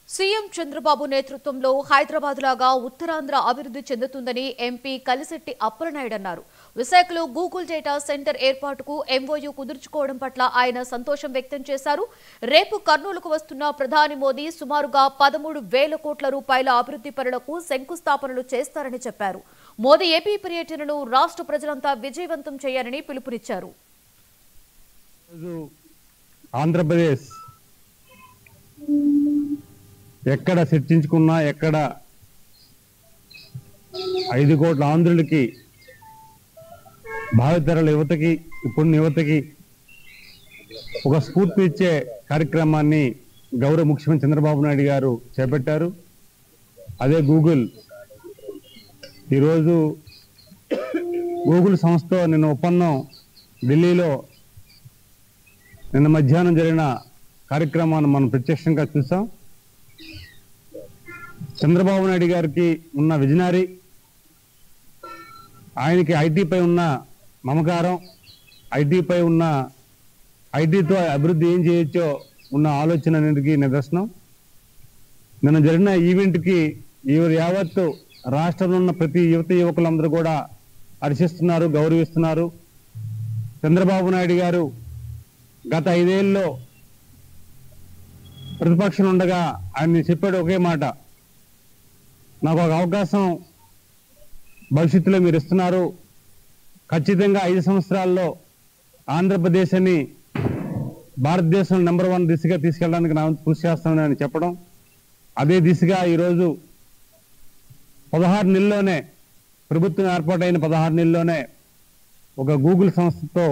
CM Chandrababu నేతృత్వంలో హైదరాబాద్ లాగా ఉత్తరాంధ్ర అభివృద్ధి చెందుతుందని ఎంపీ కలిశెట్టి అప్పలనాయుడు అన్నారు. విశాఖలో గూగుల్ డేటా సెంటర్ ఏర్పాటుకు ఎంఓయూ కుదుర్చుకోవడం పట్ల ఆయన సంతోషం వ్యక్తం చేశారు. రేపు కర్నూలుకు వస్తున్న ప్రధాని మోదీ సుమారుగా 13,000 కోట్ల రూపాయల అభివృద్ధి పనులకు శంకుస్థాపనలు చేస్తారని చెప్పారు. మోదీ ఏపీ పర్యటనను రాష్ట్ర ప్రజలంతా విజయవంతం చేయాలని పిలుపునిచ్చారు. ఆంధ్రప్రదేశ్ ఎక్కడ చర్చించుకున్నా ఎక్కడ 5 కోట్ల ఆంధ్రులకి భావితరాల యువతకి ఇప్పుడున్న యువతకి ఒక స్ఫూర్తి ఇచ్చే కార్యక్రమాన్ని గౌరవ ముఖ్యమంత్రి చంద్రబాబు నాయుడు గారు చేపట్టారు. అదే గూగుల్. ఈరోజు గూగుల్ సంస్థ నిన్న ఒప్పందం ఢిల్లీలో నిన్న మధ్యాహ్నం జరిగిన కార్యక్రమాన్ని మనం ప్రత్యక్షంగా చూసాం. చంద్రబాబు నాయుడు గారికి ఉన్న విజనరీ, ఆయనకి ఐటీపై ఉన్న మమకారం, ఐటీతో అభివృద్ధి ఏం చేయొచ్చో ఉన్న ఆలోచన అనేది నిదర్శనం. నిన్న జరిగిన ఈవెంట్కి యావత్తు రాష్ట్రంలో ఉన్న ప్రతి యువకులందరూ కూడా హర్షిస్తున్నారు, గౌరవిస్తున్నారు. చంద్రబాబు నాయుడు గారు గత 5 ఏళ్ళలో ప్రతిపక్షం ఉండగా ఆయన చెప్పాడు ఒకే మాట, నాకు ఒక అవకాశం భవిష్యత్తులో మీరు ఇస్తున్నారు, ఖచ్చితంగా 5 సంవత్సరాల్లో ఆంధ్రప్రదేశ్ అని భారతదేశం నెంబర్ 1 దిశగా తీసుకెళ్ళడానికి నా కృషి చేస్తానని చెప్పడం. అదే దిశగా ఈరోజు 16 నెలల్లోనే ప్రభుత్వం ఏర్పాటైన 16 నెలల్లోనే ఒక గూగుల్ సంస్థతో